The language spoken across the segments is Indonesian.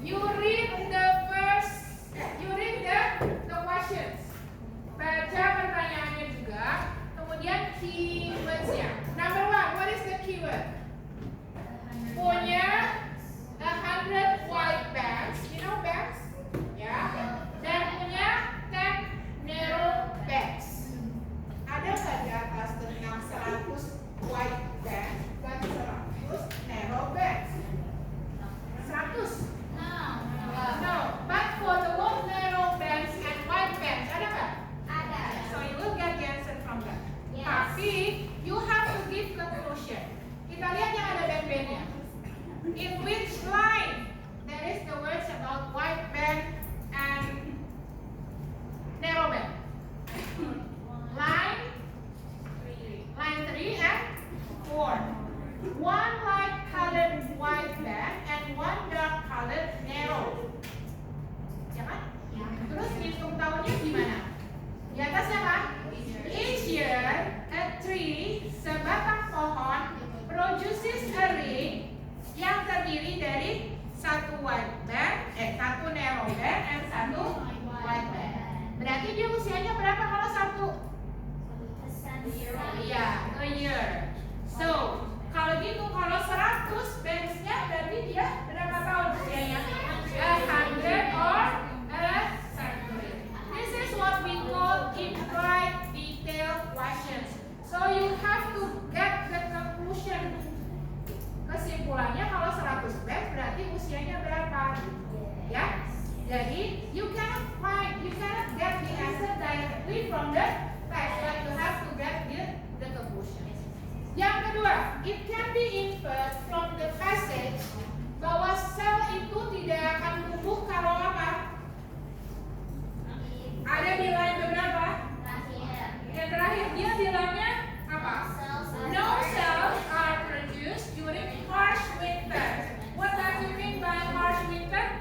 You read the questions. Baca pertanyaannya juga. Kemudian keywords-nya. Number 1, what is the keyword? Punya 100 white bands. You know bands? Ya. Dan punya 10 narrow bands. Ada nggak di atas tentang 100 white bands dan 100 narrow bands? 100? No. But for the both narrow bands and white bands, ada nggak? Ada. So you will get the answer from that. Yes. Tapi you have to give conclusion. Kita lihat yang ada band-bandnya. In which line there is the words about white band and narrow band? Line 3 and 4. One light colored white band and one dark colored narrow. Ya kan? Ya. Terus hitung tahunnya gimana? Di atasnya apa? Each year a tree, sebatang pohon, produces a ring yang terdiri dari satu white band, satu narrow band, and satu white band. Berarti dia usianya berapa kalau satu? Iya, a year. So, kalau gitu, kalau 100 bands-nya berarti dia berapa tahun usianya? 100 or a century. This is what we call implied detailed questions. So you have to get the conclusion. Kesimpulannya kalau 100 bands berarti usianya berapa? Ya. Jadi you cannot get the answer directly from the text, but you have to get the conclusion. Yang kedua, it can be inferred from the passage bahwa sel itu tidak akan tumbuh kalau apa? Ada di line beberapa? Yang terakhir dia bilangnya apa? No cells are produced during harsh winter. What does it mean by harsh winter?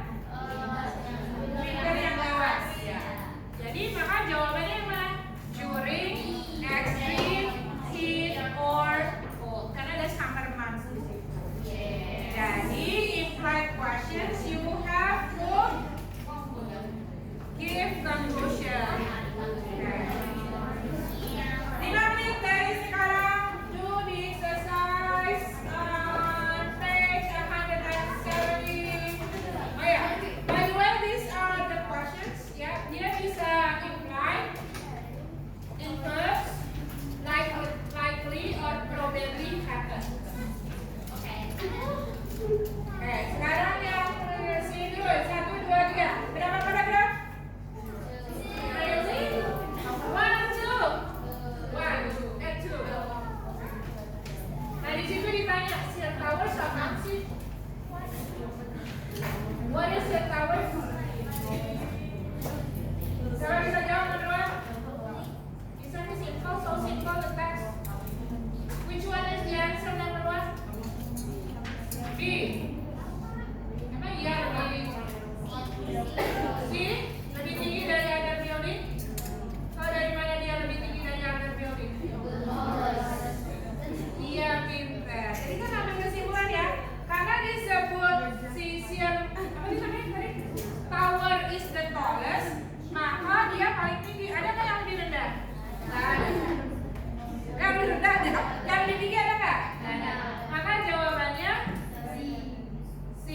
Winter yang lewat. Ya. Jadi maka jawabannya yang mana? During extreme heat or cold. Karena ada summer months di situ. Jadi implied questions you have to give conclusion. 5 menit dari sekarang, do the exercise on page 170. Oh ya, by the way, these are the questions. Ya, dia bisa imply, infer, likely or probably happen. Oke, sekarang yang sini dulu, 1, 2, 3. Berapa paragraf? 1, 2. Nah, di situ ditanya, cell towers apa sih? What is cell towers? Siapa bisa jawab, teman-teman? Bisa nih simple, so simple the text. Which one is the answer number 1? B. Emang iya lebih C? Lebih tinggi dari other building? Tahu dari mana dia lebih tinggi dari other building? Iya, pintar. Jadi kan ambil kesimpulan ya. Karena disebut apa namanya tadi? Tower is the tallest, maka dia paling tinggi. Ada nggak yang lebih rendah? Nggak ada. Yang lebih rendah ada. Yang lebih tinggi ada nggak? Nggak ada. Maka jawabannya C.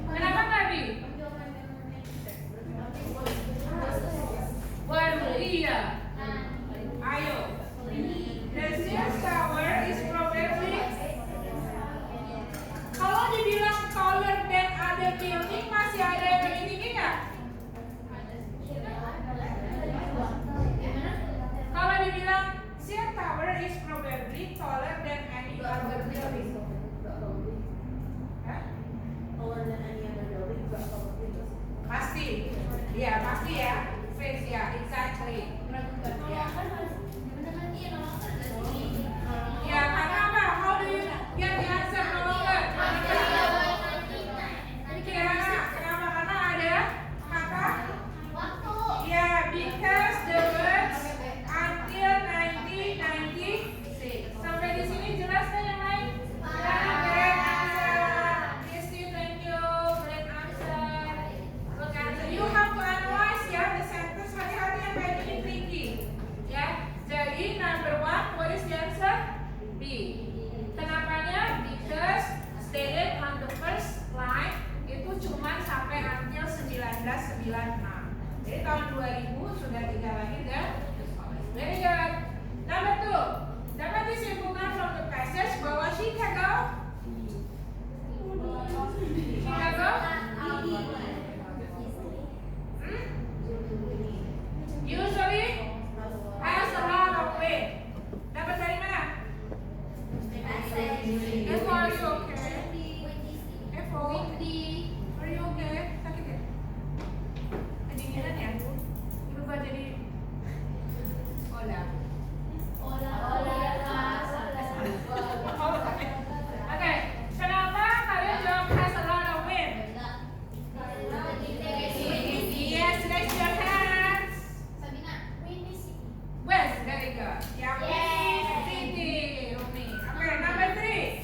Kenapa nggak B? Waduh, iya. Ayo. The Sears Tower is probably, kalau dibilang taller than other building, masih ada yang lebih tinggi nggak? Kalau dibilang Sears Tower is probably taller than any other building. Hah? Pasti. Iya, pasti ya. Face ya, exactly. Ya. Ya, karena apa? How do you get the answer no longer? Kenapa? Karena ada kata Waktu. ya, because the words until 1996. Sampai di sini jelas kan yang lain? Great answer. Kristi, thank you. Jadi tahun 2000 sudah 3 lagi dan very good. Number 2, dapat disimpulkan from the passage bahwa Chicago usually has a lot of wind. Dapat dari mana? Evo, are you okay? Evo, are you okay? Sakit ya? Kedinginan ya? Berubah jadi Ola. Okay, kenapa kalian jawab has a lot of wind? Yes, raise your hands. West, very good. Yeah, city. Okay, number 3.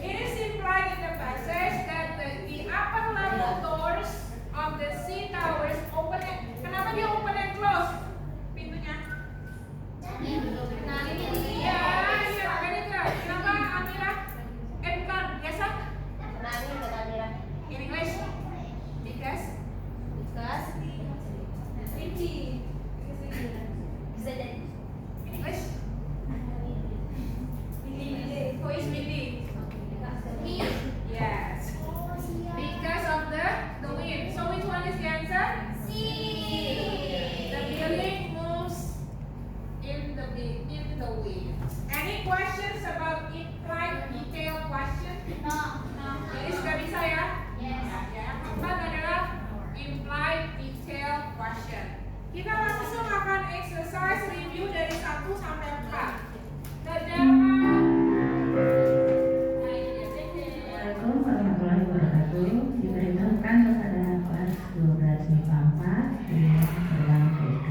It is implied in the passage that the upper level doors of the sea towers open and, kenapa dia open and close? Pintunya? Iya, very good. Kenapa Amira? Bukan, biasa? In English? Because? English? Who is Mindy? Yes. Because of the wind. So which one is the answer? The building moves in the wind. Any questions about implied detail question? Jadi sudah bisa ya? Yang keempat adalah implied detail question. Kita langsung akan exercise review dari 1 sampai 4. Assalamualaikum warahmatullahi wabarakatuh. Diperintahkan kepada kelas 12 MIPA 4 di Selang TK.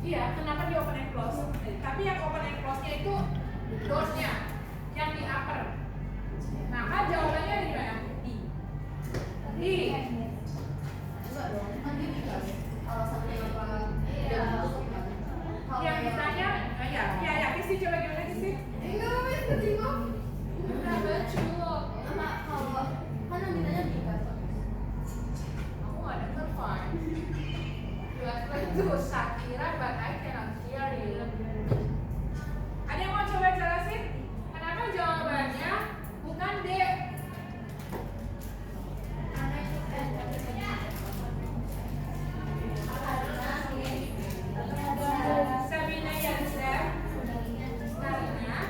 Iya, kenapa di open and close? Tapi yang open and close-nya itu doors-nya, yang di upper. Maka jawabannya di mana? Di. Yang ditanya, ya, Kisti coba gimana Kisti? Udah betul. Aku nggak denger fine. Itu Shakira, but I cannot hear you. Ada yang mau coba jelasin? Kenapa jawabannya bukan D? Sabina Yansa, Karina.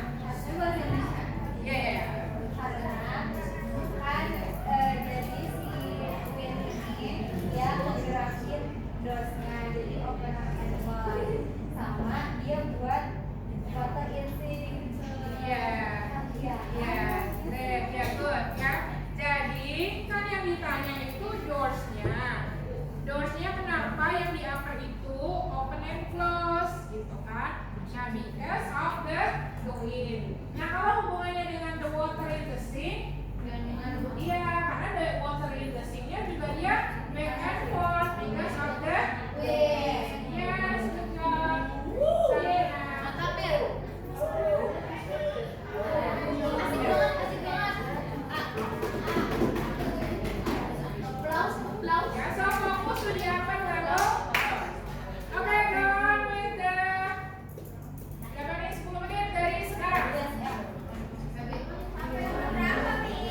kan? Nah, because of the wind. Nah, kalau hubungannya dengan the water in the sink, iya, karena the water in the sink-nya juga dia back and forth because of the wind. Yes, good job. Mantap ya. Ya, so fokus sudah apa dulu? Oke, go on with the 10 menit dari sekarang. Berapa nih?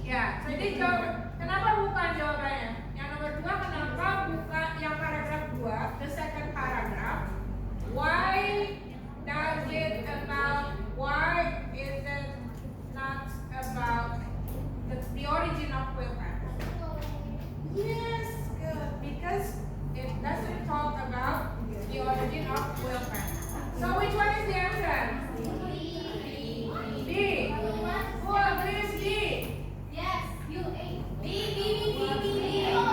Ya, jadi kenapa bukan jawabannya? Yang nomor 2, kenapa bukan yang paragraf 2, the second paragraph? Why is it not about the origin of whale pen? Yes, good, because it doesn't talk about the origin of whale pen. So which one is the answer? D. Who agrees D? Yes, you A. B. Oh,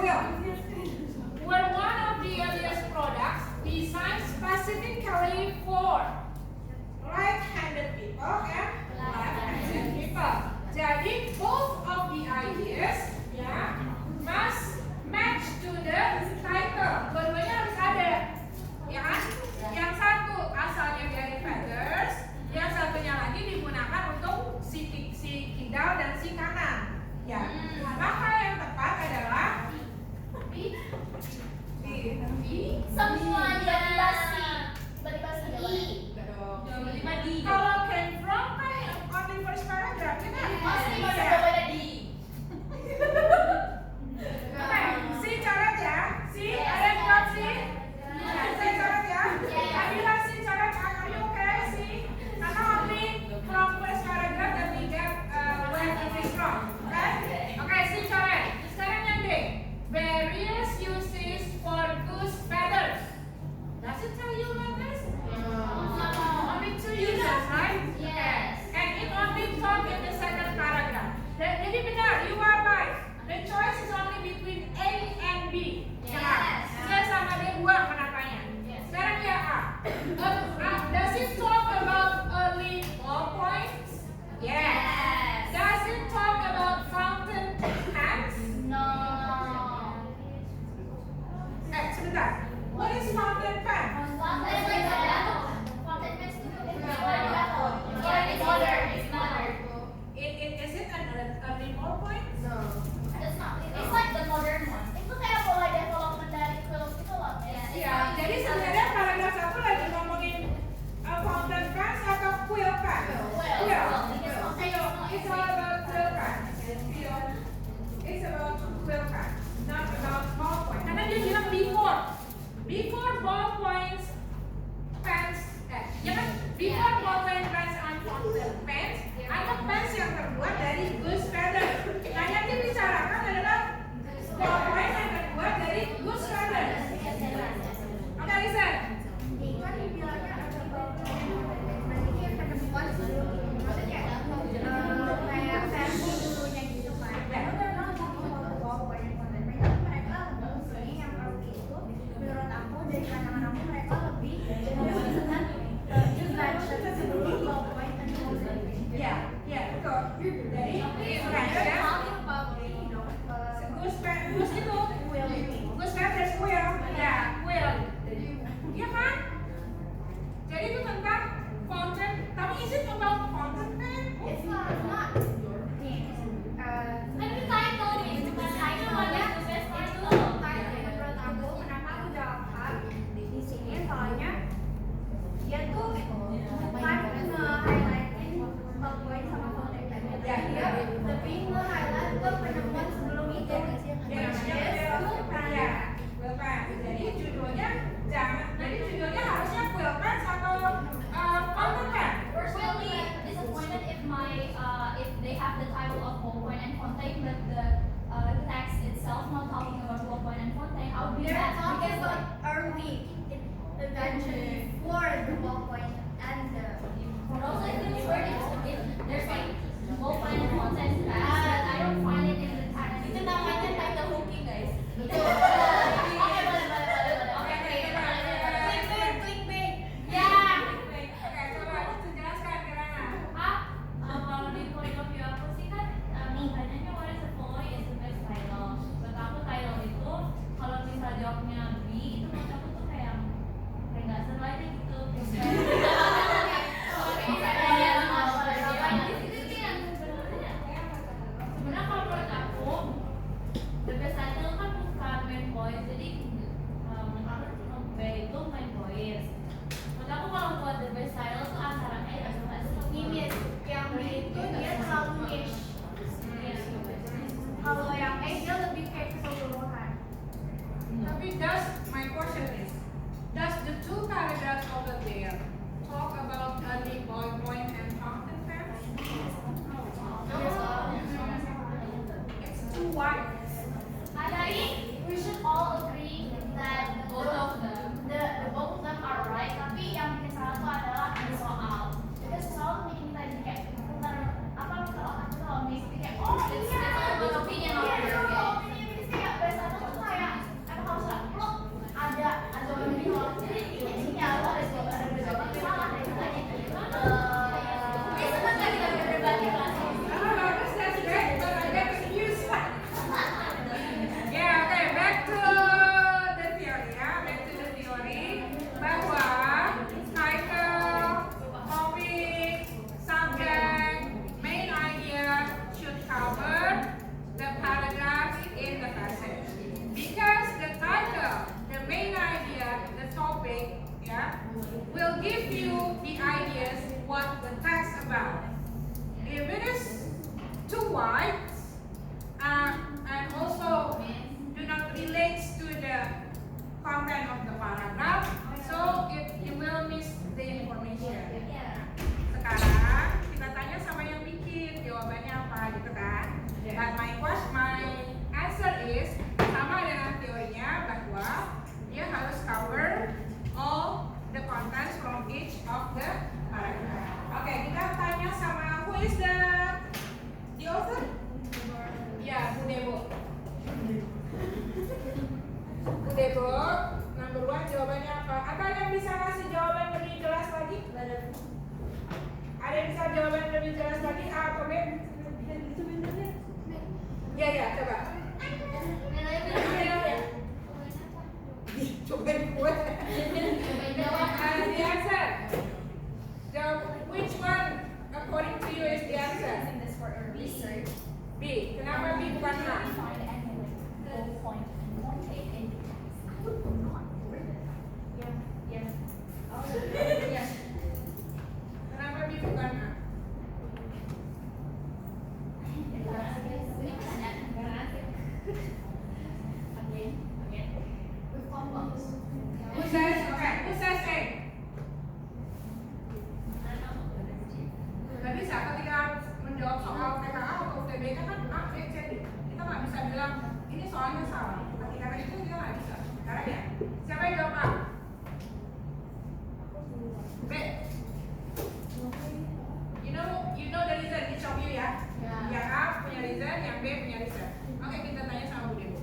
quill were one of the earliest products designed specifically for right-handed people and left-handed people. Jadi both of the ideas ya must match to the title. Dua-duanya harus ada, ya kan? Yang satu asalnya dari feathers, yang satunya lagi digunakan untuk si kidal dan si kanan. Ya, maka yang tepat adalah Semuanya basi. Kalau came from kan only first paragraph kan? Pasti Bisa. udah pada di. Oke, si coret ya. Si ada yang jawab si? Si coret ya. Adilah si coret. Are you okay? Si karena only from first paragraph dan we get where it is from. Oke, si coret. Sekarang yang D. Various uses for goose feathers. Does it tell you about this? Only two uses, right? Yes. And it only talk in the second paragraph. Jadi benar, you are right. The choice is only between A and B. Yes. C sama D dua penapanya. Yes. Sekarang ya A. Does it talk about early ballpoints? Yes. Does it talk about fountain pens? No. Sebentar. What is fountain pen? Fountain pen itu yeah, it's modern. It's modern. Is it an early ballpoint? No. It's not. It's like the modern one. Itu kayak mulai development dari quilt itu loh. Ya, jadi sebenarnya paragraf 1 lagi ngomongin fountain pens atau quill pen? Quill. It's all about quill pen. It's about quill pen, not about ballpoint. Karena dia bilang before ballpoints pens, ya kan? Before ballpoint pens and fountain pens, ada pens yang terbuat dari goose feather. Nah, yang dibicarakan adalah ballpoint yang terbuat dari goose feather. Oke, listen. Ya, betul. Jadi, goose itu, goose feathers quill, ya, quill. Iya kan? Jadi itu tentang fountain. Tapi is it about fountain pen? It's not. Tapi title nih, bukan title ya. Menurut aku, kenapa aku jawab A di sini? Soalnya dia tuh bukan nge-highlightin ballpoint sama fountain pen. Ya, Dia lebih nge-highlight ke penemuan sebelum itu. Ya, quill pen. Jadi judulnya harusnya quill pen atau fountain pen. Will be disappointed if they have the title of ballpoint and fountain, but the text itself not talking about ballpoint and fountain. I would be They're mad talking because about early invention for the ballpoint and the but also if it's wording, if there's like ballpoint and fountain, I don't find it in the text. Itu namanya title hooking, guys. Itu. Oke, boleh. Clickbait. Ya. Oke, coba jelaskan Kirana. Kalau di point of view aku sih kan tanyanya what is the following is the best title. Buat aku title itu kalau misal jawabnya B itu menurut aku tuh kayak nggak seru aja gitu. Sebenarnya kalau menurut aku the best title kan bukan main voice, jadi menurut aku B itu main voice. Menurut aku kalau buat the best title tuh acaranya ya nggak sih? niche. Yang B itu dia terlalu niche. Kalau yang A dia lebih kayak keseluruhan. Tapi my question is, does the two paragraphs over there talk about early ballpoint and fountain pens? It's too wide. Jadi we should all agree that both of them are right. Tapi yang bikin salah tuh adalah di soal. Jadi soal bikin kita jadi kayak kalau mix kayak oh It's all about opinion of iya, your opinion. Jadi kayak bahasa tuh Deborah, number 1 jawabannya apa? Atau yang bisa kasih jawaban lebih jelas lagi? Ada yang bisa jawaban lebih jelas lagi A atau B? Ya, coba. Cobain gue. The answer. Jawab, which one according to you is the answer? B. Kenapa B bukan A? Kenapa B bukan A? Who says? Okay, who says A? Gak bisa ketika menjawab soal TKA atau UTBK kan A, B, C, D. Kita nggak bisa bilang ini soalnya salah. Ketika itu kita nggak bisa. Sekarang ya, siapa yang jawab A? B. You know the reason, each of you ya. Yang A punya reason, yang B punya reason. Oke, kita tanya sama Bu Debo.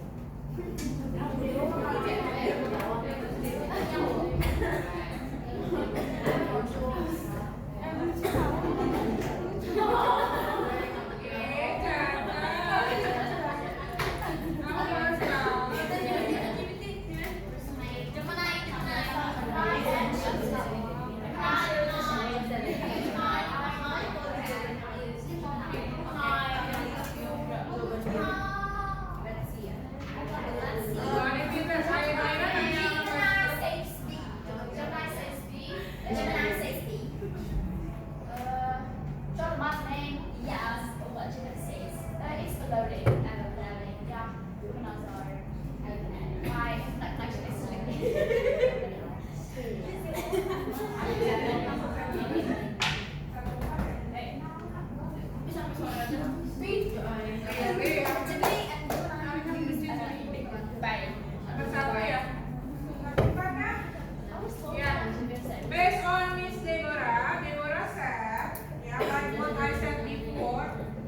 Based on Miss Deborah said, yeah, like what I said before,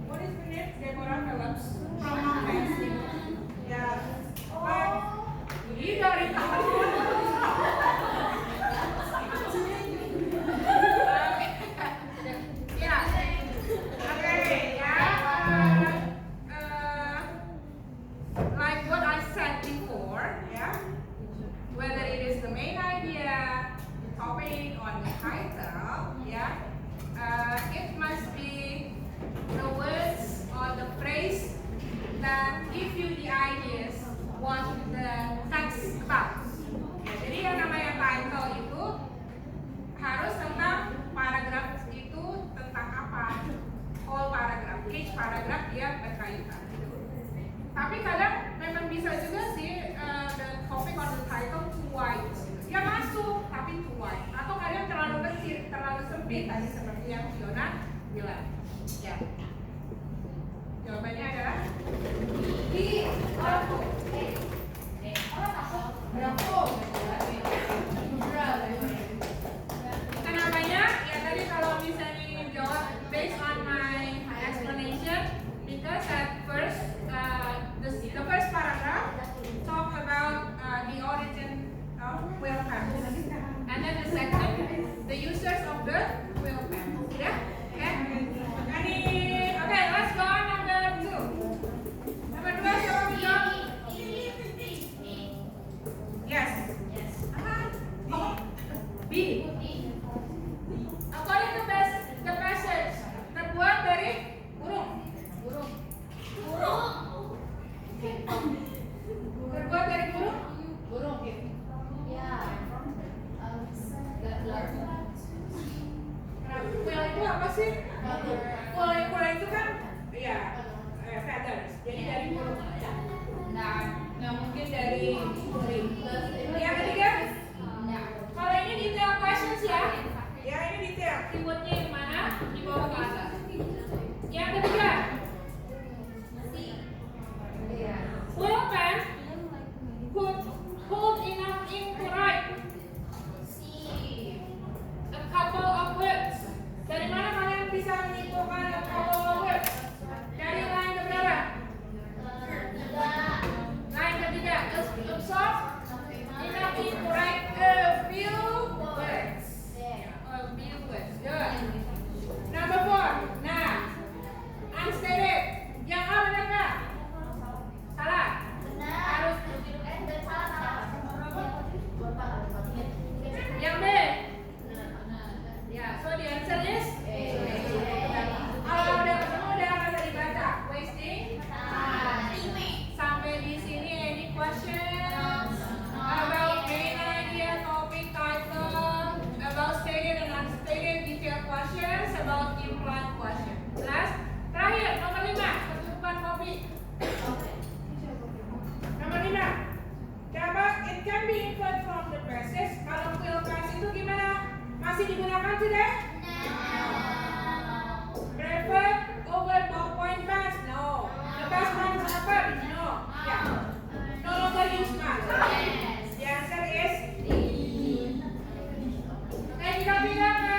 what is the name? Deborah Phillips from North. Yeah. But you dari tahu. classes. Kalau full class itu gimana? Masih digunakan tidak? Prefer over ballpoint pens? No. The best one is apa? No. Yeah. No longer use mask. The answer is D. Oke, kita pindah ke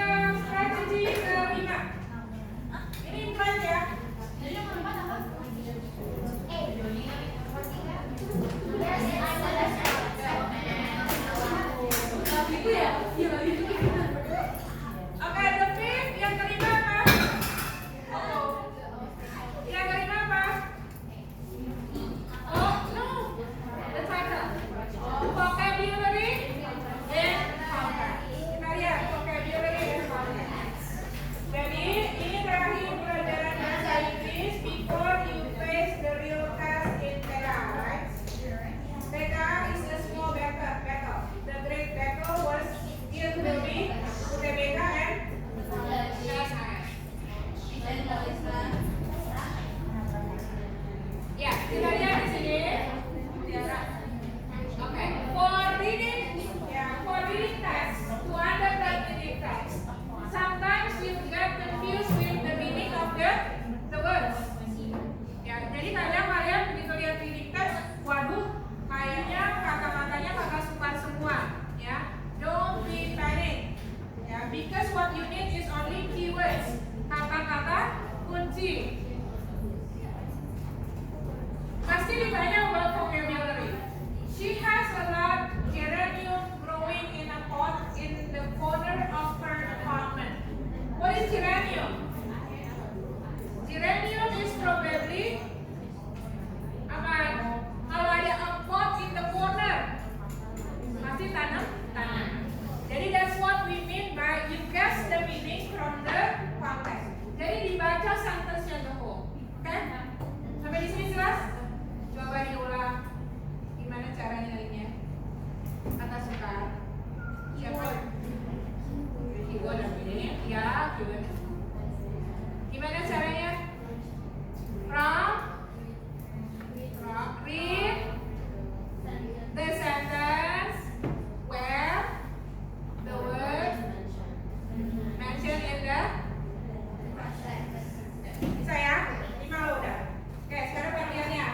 strategi kelima. Ini tren ya. Oke, the fifth, yang kelima apa? Yang kelima apa? Oh, no. The title. Vocabulary and context. Kita lihat vocabulary and context. Jadi, ini terakhir pelajaran bahasa Inggris before you face the real test in TK, right? TK is a small battle. The great battle was still between UTBK and LSAS. Ya, kita lihat di sini. Oke, for reading text, to understand reading text, sometimes you get confused with the meaning of the words. Ya, jadi kadang kalian begitu lihat reading text, waduh, kayaknya kata-katanya kagak sukar semua. Ya, don't be panic. Ya, because what you need is only keywords, kata-kata kunci. Pasti ditanya about vocabulary. She has a lot geranium growing in a pot in the corner of her apartment. What is geranium? Geranium is probably apa? Kalau ada a pot in the corner, pasti tanam. Jadi that's what we mean by you guess the meaning from the context. Jadi dibaca sentence yang the whole. Oke? Sampai di sini jelas? Coba diulang. Gimana cara nyarinya? Kata sukar. Siapa? Ibu ada ini? Ya, gimana? Gimana caranya? Read the sentence where the word mentioned in the bisa ya? 5 lo udah. Oke, sekarang pertanyaannya.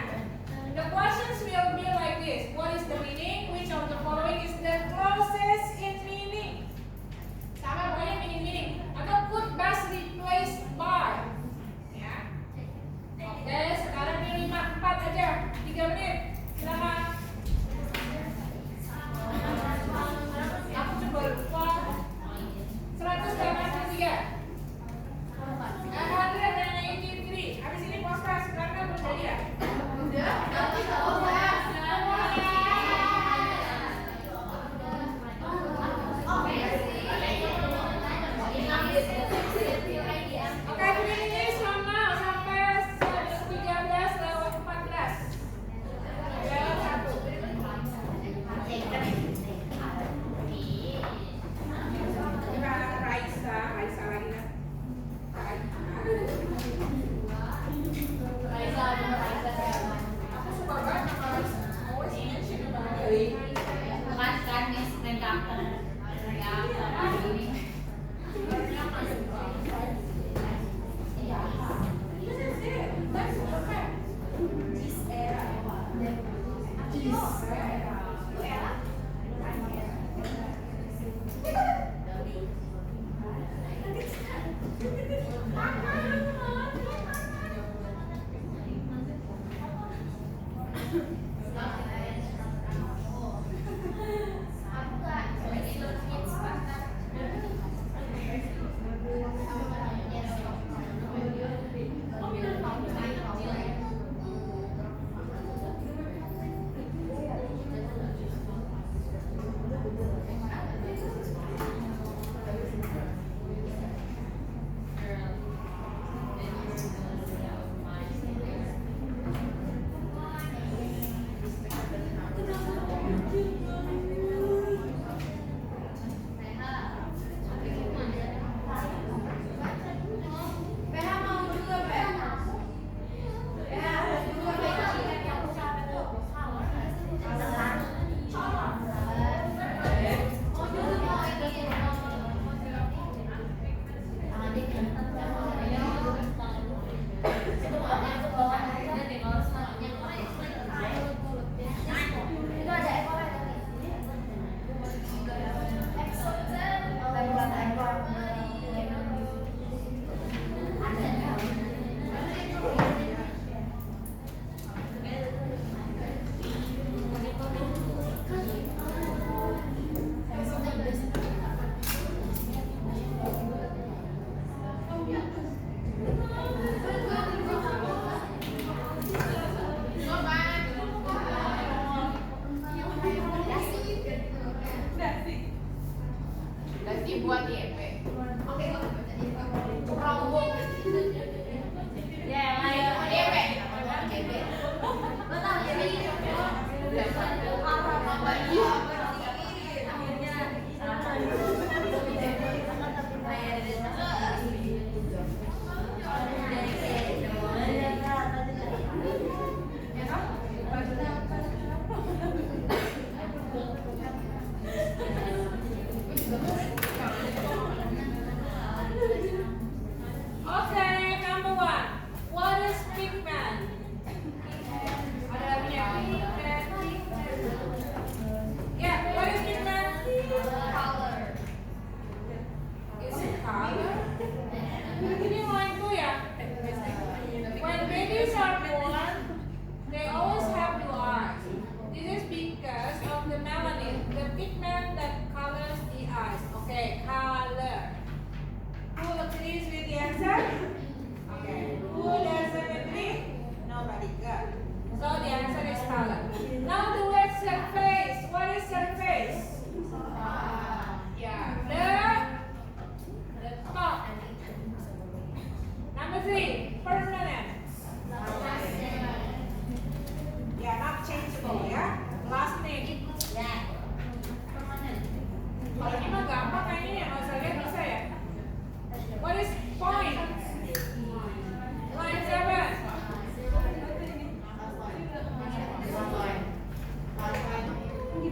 The questions will be like this. What is the meaning? Which of the following is the closest in meaning? Sama pokoknya meaning. Atau put bus replace by. Ya. Oke, sekarang ini 4 aja. 3 menit. Silakan. Aku coba lupa. 183. 183. Habis ini podcast sekarang berjadi ya? Oke, ini sama sampai 13:14. Jawab 1. Kita Raisa lagi kan? Aku suka banget sama Raisa. Always mention about it. Kan Miss main karakter ini. This is it. That's perfect. This era.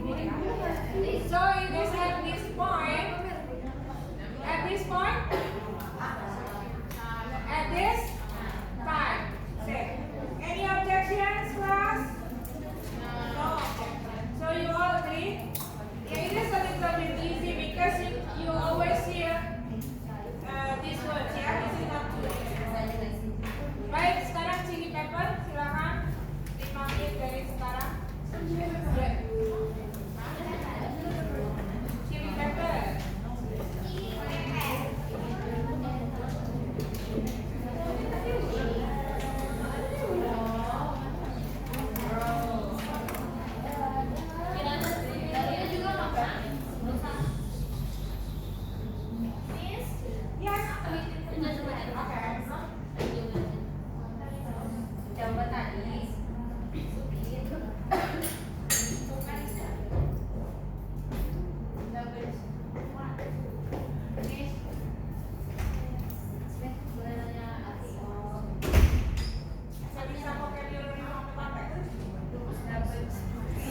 So it is at this point. At this point. At this time. Say. Any objections, class? No. So you all agree? Yeah, it is a little bit easy because you always hear these words. Yeah, this is not too easy. Baik, sekarang chili pepper, silakan 5 menit dari sekarang. Chili pepper.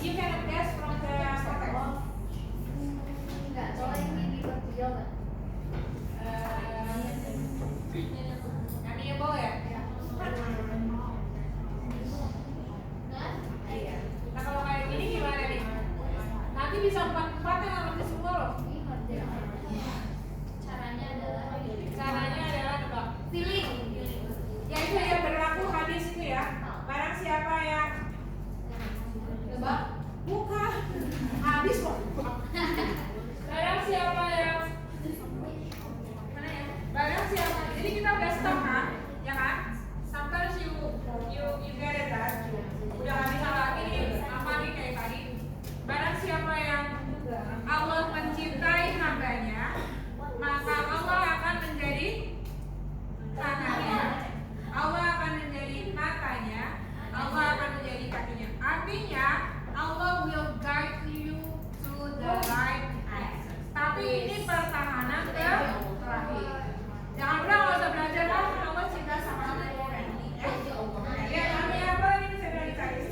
You can guess from the amiable ya? Nah kalau kayak gini gimana nih? Nanti bisa 4-4 yang ngerti semua loh. Caranya Caranya adalah tebak. feeling. Ya itu yang berlaku hadis itu ya. Barang siapa yang Tebak. bukan habis kok. Barang siapa yang mana ya? Barang siapa. Jadi kita udah stop kan? Ya kan? Sometimes you get it kan? Udah gak bisa lagi nih apa nih kayak tadi. Barang siapa yang Allah mencintai hambanya, maka Allah akan menjadi tangannya, Allah akan menjadi matanya, Allah akan menjadi kakinya. Artinya Allah will guide you to the right answer. Tapi ini pertahanan terakhir. Jangan bilang nggak usah belajar lah, Allah cinta sama aku. Ya, namanya apa ini bisa dicari.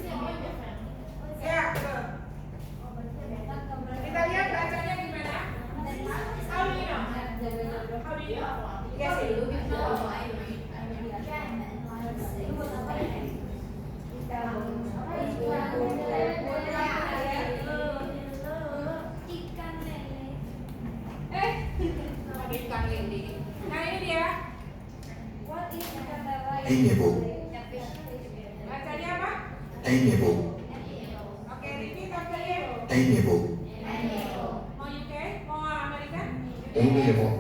Ya, betul. Kita lihat bacanya gimana. How do you know? How do you know? Guess it. Ikan lele. Nah ini dia. Amiable, Bacanya apa? amiable, Oke, repeat after you. amiable, Mau UK? Mau Amerika? amiable,